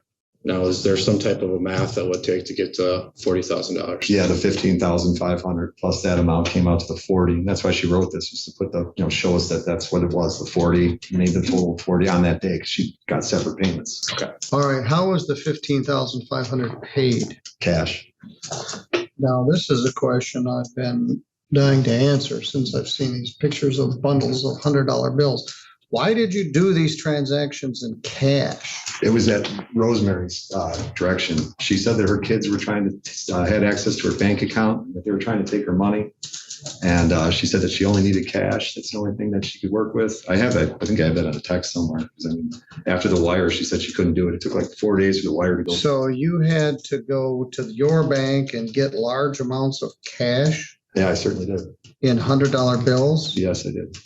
Now, is there some type of a math that would take to get to $40,000? Yeah, the 15,500 plus that amount came out to the 40. That's why she wrote this, was to put the, show us that that's what it was, the 40, made the total 40 on that day because she got separate payments. All right, how was the 15,500 paid? Cash. Now, this is a question I've been dying to answer since I've seen these pictures of bundles of $100 bills. Why did you do these transactions in cash? It was at Rosemary's direction. She said that her kids were trying to, had access to her bank account, that they were trying to take her money. And she said that she only needed cash. That's the only thing that she could work with. I have that. I think I have that on a text somewhere. Because, I mean, after the wire, she said she couldn't do it. It took like 4 days for the wire to go. So you had to go to your bank and get large amounts of cash Yeah, I certainly did. in $100 bills Yes, I did.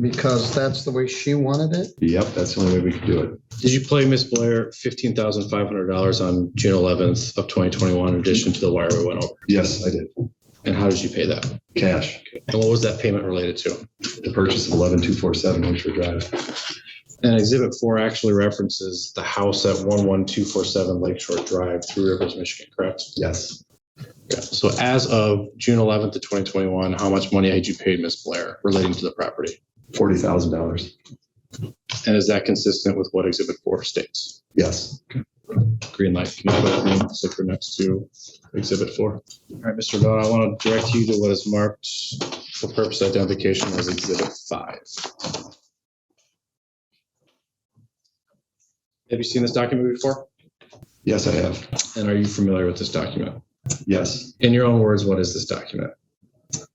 because that's the way she wanted it? Yep, that's the only way we could do it. Did you pay Ms. Blair $15,500 on June 11th of 2021 in addition to the wire we went over? Yes, I did. And how did you pay that? Cash. And what was that payment related to? The purchase of 11247 Lakeshore Drive. And Exhibit 4 actually references the house at 11247 Lakeshore Drive, Three Rivers, Michigan, correct? Yes. Okay. So as of June 11th of 2021, how much money had you paid Ms. Blair relating to the property? $40,000. And is that consistent with what Exhibit 4 states? Yes. Green light. Can you put a green sticker next to Exhibit 4? All right, Mr. Vaughn, I want to direct you to what is marked for purpose of identification as Exhibit 5. Have you seen this document before? Yes, I have. And are you familiar with this document? Yes. In your own words, what is this document?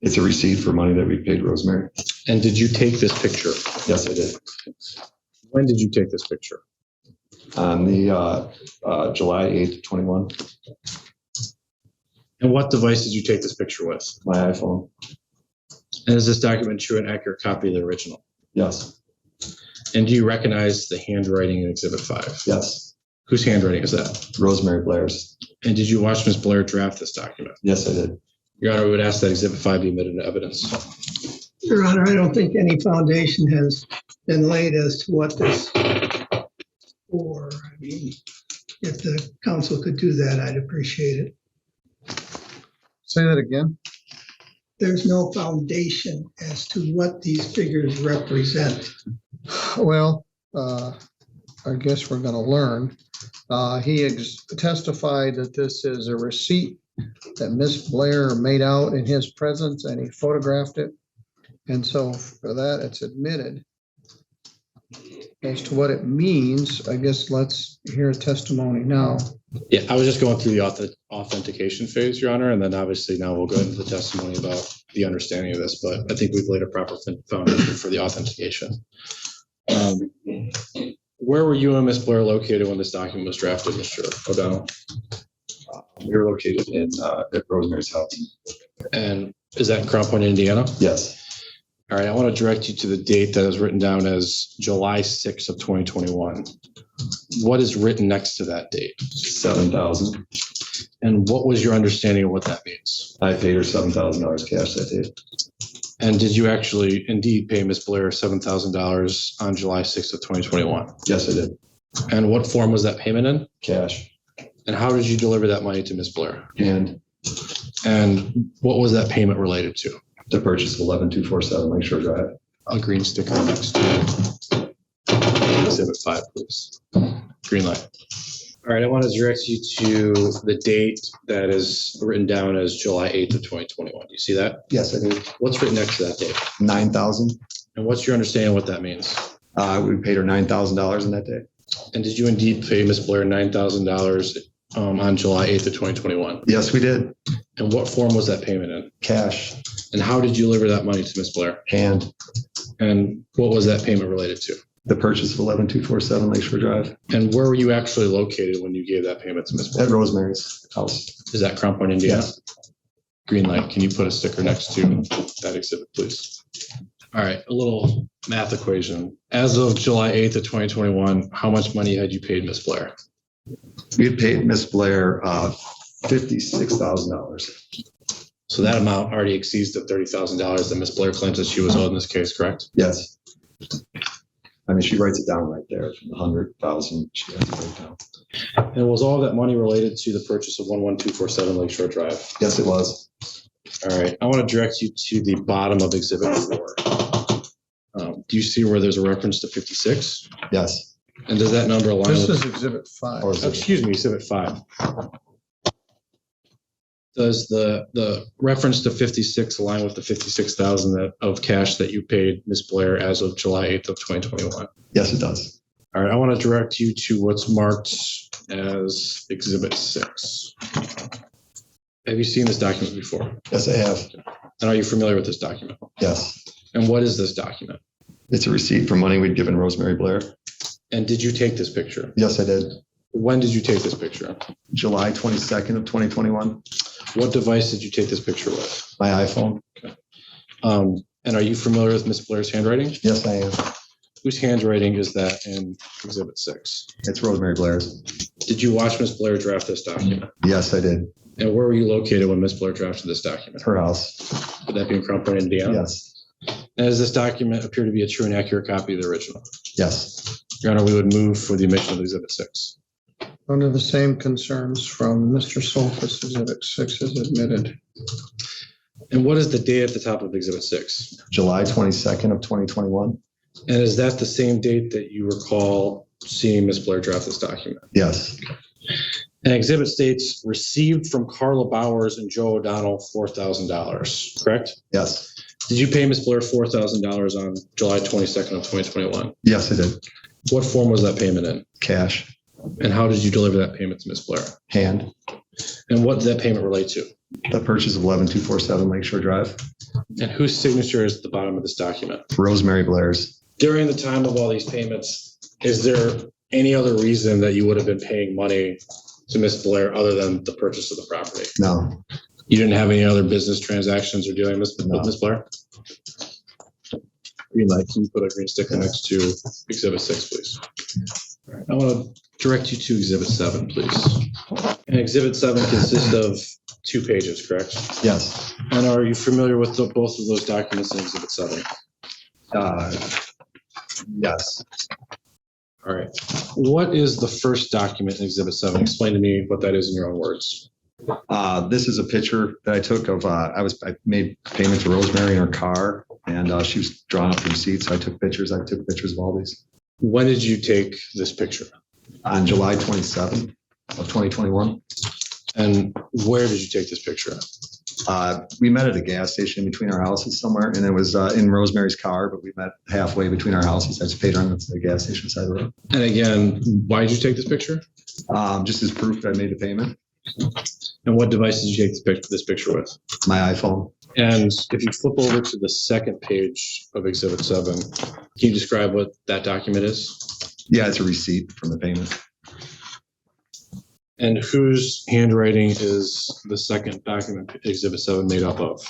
It's a receipt for money that we paid Rosemary. And did you take this picture? Yes, I did. When did you take this picture? On the July 8th, 21, And what device did you take this picture with? my iPhone. And is this document true an accurate copy of the original? Yes. And do you recognize the handwriting in Exhibit 5? Yes. Whose handwriting is that? Rosemary Blair's. And did you watch Ms. Blair draft this document? Yes, I did. Your Honor, we would ask that Exhibit 5 be admitted into evidence. Your Honor, I don't think any foundation has been laid as to what this for. I mean, if the council could do that, I'd appreciate it. Say that again. There's no foundation as to what these figures represent. Well, I guess we're going to learn. He testified that this is a receipt that Miss Blair made out in his presence, and he photographed it. And so for that, it's admitted. As to what it means, I guess let's hear a testimony now. Yeah, I was just going through the authentication phase, Your Honor, and then obviously now we'll go into the testimony about the understanding of this, but I think we've laid a proper foundation for the authentication. Where were you and Ms. Blair located when this document was drafted, Mr. O'Donnell? We were located in at Rosemary's house. And is that in Crown Point, Indiana? Yes. All right, I want to direct you to the date that is written down as July 6th of 2021. What is written next to that date? 7,000. And what was your understanding of what that means? I paid her $7,000 cash that day. And did you actually indeed pay Ms. Blair $7,000 on July 6th of 2021? Yes, I did. And what form was that payment in? Cash. And how did you deliver that money to Ms. Blair? And And what was that payment related to? the purchase of 11247 Lakeshore Drive. A green sticker next to Exhibit 5, please. Green light. All right, I want to direct you to the date that is written down as July 8th of 2021. Do you see that? Yes, I did. What's written next to that date? 9,000. And what's your understanding of what that means? We paid her $9,000 in that day. And did you indeed pay Ms. Blair $9,000 on July 8th of 2021? Yes, we did. And what form was that payment in? Cash. And how did you deliver that money to Ms. Blair? Hand. And what was that payment related to? The purchase of 11247 Lakeshore Drive. And where were you actually located when you gave that payment to Ms. Blair? At Rosemary's house. Is that Crown Point, Indiana? Yes. Green light. Can you put a sticker next to that exhibit, please? All right, a little math equation. As of July 8th of 2021, how much money had you paid Ms. Blair? We had paid Miss Blair $56,000. So that amount already exceeds the $30,000 that Ms. Blair claims that she was owed in this case, correct? Yes. I mean, she writes it down right there from the 100,000 she has to write down. And was all that money related to the purchase of 11247 Lakeshore Drive? Yes, it was. All right, I want to direct you to the bottom of Exhibit 4. Do you see where there's a reference to 56? Yes. And does that number align This with? is Exhibit 5. Or is it- Excuse me, Exhibit 5. Does the reference to 56 align with the 56,000 of cash that you paid Ms. Blair as of July 8th of 2021? Yes, it does. All right, I want to direct you to what's marked as Exhibit 6. Have you seen this document before? Yes, I have. And are you familiar with this document? Yes. And what is this document? It's a receipt for money we'd given Rosemary Blair. And did you take this picture? Yes, I did. When did you take this picture? July 22nd of 2021. What device did you take this picture with? My iPhone. And are you familiar with Ms. Blair's handwriting? Yes, I am. Whose handwriting is that in Exhibit 6? It's Rosemary Blair's. Did you watch Ms. Blair draft this document? Yes, I did. And where were you located when Ms. Blair drafted this document? Her house. Would that be in Crown Point, Indiana? Yes. And does this document appear to be a true and accurate copy of the original? Yes. Your Honor, we would move for the omission of Exhibit 6. Under the same concerns from Mr. Soltis, Exhibit 6 is admitted. And what is the date at the top of Exhibit 6? July 22nd of 2021. And is that the same date that you recall seeing Ms. Blair draft this document? Yes. And Exhibit states received from Carla Bowers and Joe O'Donnell $4,000, correct? Yes. Did you pay Ms. Blair $4,000 on July 22nd of 2021? Yes, I did. What form was that payment in? Cash. And how did you deliver that payment to Ms. Blair? Hand. And what did that payment relate to? The purchase of 11247 Lakeshore Drive. And whose signature is at the bottom of this document? Rosemary Blair's. During the time of all these payments, is there any other reason that you would have been paying money to Ms. Blair other than the purchase of the property? No. You didn't have any other business transactions or dealings No. with Ms. Blair? Green light, can you put a green sticker next to Exhibit 6, please? All right, I want to direct you to Exhibit 7, please. And Exhibit 7 consists of 2 pages, correct? Yes. And are you familiar with both of those documents in Exhibit 7? Yes. All right. What is the first document in Exhibit 7? Explain to me what that is in your own words. This is a picture that I took of, I made payment to Rosemary in her car, and she was drawing up the receipts. So I took pictures. I took pictures of all these. When did you take this picture? On July 27th of 2021. And where did you take this picture? We met at a gas station between our houses somewhere, and it was in Rosemary's car, but we met halfway between our houses. I just paid her on the gas station side of the road. And again, why did you take this picture? Just as proof that I made the payment. And what device did you take this picture with? My iPhone. And if you flip over to the second page of Exhibit 7, can you describe what that document is? Yeah, it's a receipt from the payment. And whose handwriting is the second document, Exhibit 7, made up of?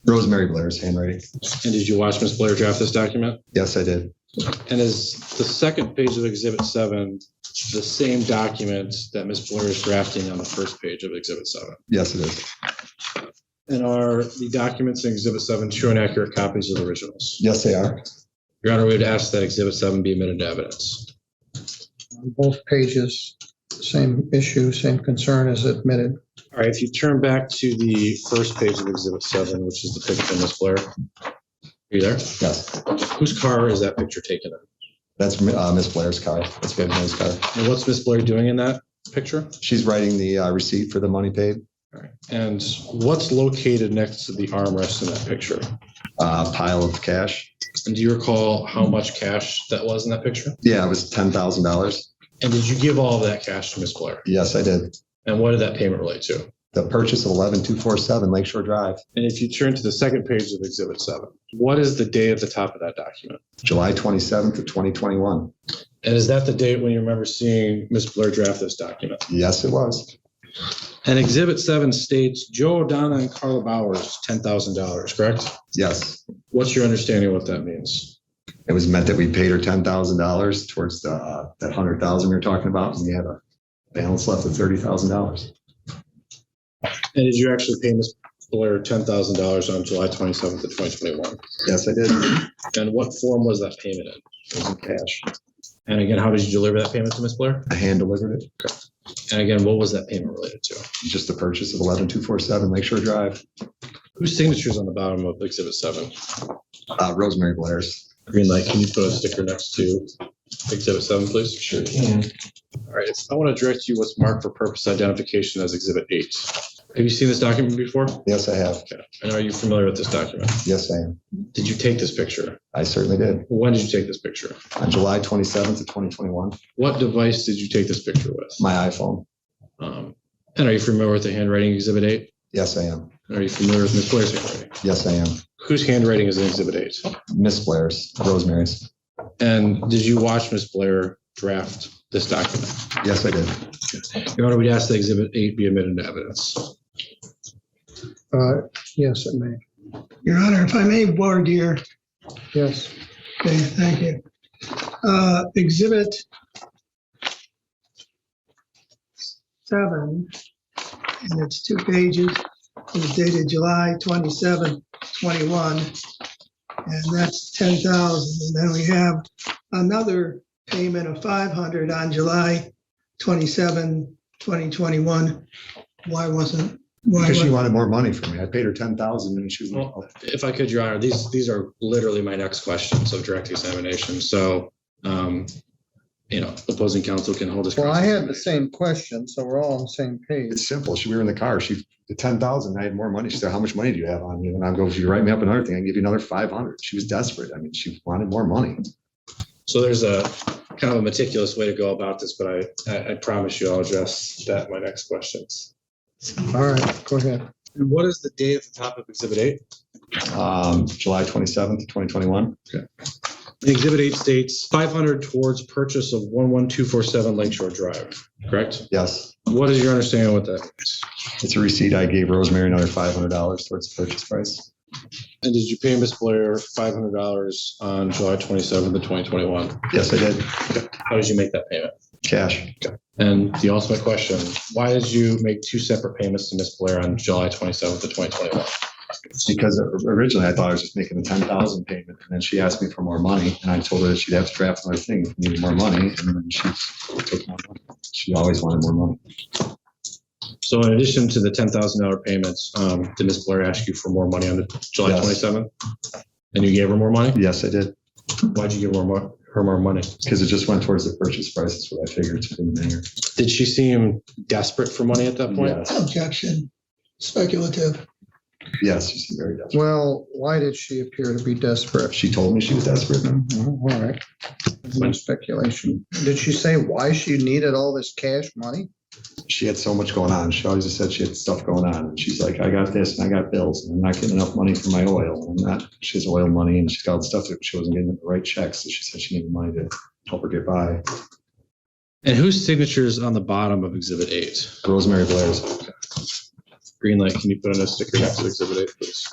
Rosemary Blair's handwriting. And did you watch Ms. Blair draft this document? Yes, I did. And is the second page of Exhibit 7 the same document that Ms. Blair is drafting on the first page of Exhibit 7? Yes, it is. And are the documents in Exhibit 7 true and accurate copies of the originals? Yes, they are. Your Honor, we would ask that Exhibit 7 be admitted to evidence. On both pages, same issue, same concern is admitted. All right, if you turn back to the first page of Exhibit 7, which is the picture of Ms. Blair. Are you there? Yes. Whose car is that picture taken in? That's Miss Blair's car. That's Vivian's car. And what's Ms. Blair doing in that picture? She's writing the receipt for the money paid. All right. And what's located next to the armrest in that picture? Pile of cash. And do you recall how much cash that was in that picture? Yeah, it was $10,000. And did you give all of that cash to Ms. Blair? Yes, I did. And what did that payment relate to? The purchase of 11247 Lakeshore Drive, And if you turn to the second page of Exhibit 7, what is the date at the top of that document? July 27th of 2021. And is that the date when you remember seeing Ms. Blair draft this document? Yes, it was. And Exhibit 7 states Joe O'Donnell and Carla Bowers, $10,000, correct? Yes. What's your understanding of what that means? It was meant that we paid her $10,000 towards that 100,000 we were talking about, and we had a balance left of $30,000. And did you actually pay Ms. Blair $10,000 on July 27th of 2021? Yes, I did. And what form was that payment in? It was in cash. And again, how did you deliver that payment to Ms. Blair? I hand delivered it. And again, what was that payment related to? Just the purchase of 11247 Lakeshore Drive. Whose signature is on the bottom of Exhibit 7? Rosemary Blair's. Green light, can you put a sticker next to Exhibit 7, please? Sure can. All right, I want to direct you what's marked for purpose identification as Exhibit 8. Have you seen this document before? Yes, I have. Okay. And are you familiar with this document? Yes, I am. Did you take this picture? I certainly did. When did you take this picture? On July 27th of 2021, What device did you take this picture with? my iPhone. And are you familiar with the handwriting Exhibit 8? Yes, I am. And are you familiar with Ms. Blair's handwriting? Yes, I am. Whose handwriting is in Exhibit 8? Miss Blair's, Rosemary's. And did you watch Ms. Blair draft this document? Yes, I did. Your Honor, we'd ask that Exhibit 8 be admitted into evidence. Yes, it may. Your Honor, if I may, voir dire. Yes. Okay, thank you. Exhibit 7, and it's 2 pages. It's dated July 27, 21, and that's 10,000. And then we have another payment of 500 on July 27, 2021. Why wasn't? Because she wanted more money from me. I paid her 10,000 and she was. Well, if I could, Your Honor, these are literally my next questions of direct examination. So, opposing counsel can hold this. Well, I had the same question, so we're all on the same page. It's simple. We were in the car. The 10,000. I had more money. She said, "How much money do you have on you?" And I go, "If you write me up another thing, I can give you another 500." She was desperate. I mean, she wanted more money. So there's a kind of a meticulous way to go about this, but I promise you I'll address that in my next questions. All right, go ahead. And what is the date at the top of Exhibit 8? July 27th, 2021. Exhibit 8 states 500 towards purchase of 11247 Lakeshore Drive, correct? Yes. What is your understanding of what that means? It's a receipt. I gave Rosemary another $500 towards the purchase price. And did you pay Ms. Blair $500 on July 27th of 2021? Yes, I did. How did you make that payment? Cash. And the ultimate question, why did you make 2 separate payments to Ms. Blair on July 27th of 2021? Because originally I thought I was just making a 10,000 payment, and then she asked me for more money, and I told her that she'd have to draft another thing if we needed more money, and then she took more money. She always wanted more money. So in addition to the $10,000 payments, did Ms. Blair ask you for more money on July Yes. 27th? And you gave her more money? Yes, I did. Why'd you give her more money? Because it just went towards the purchase price. That's what I figured. It didn't matter. Did she seem desperate for money at that point? Yes. Objection, speculative. Yes, she seemed very desperate. Well, why did she appear to be desperate? She told me she was desperate. All right. Some speculation. Did she say why she needed all this cash money? She had so much going on. She always just said she had stuff going on. And she's like, I got this and I got bills and I'm not getting enough money for my oil. And she has oil money and she's got all the stuff that she wasn't getting the right checks. So she said she needed money to help her get by. And whose signature is on the bottom of Exhibit 8? Rosemary Blair's. Green light, can you put in a sticker next to Exhibit 8, please?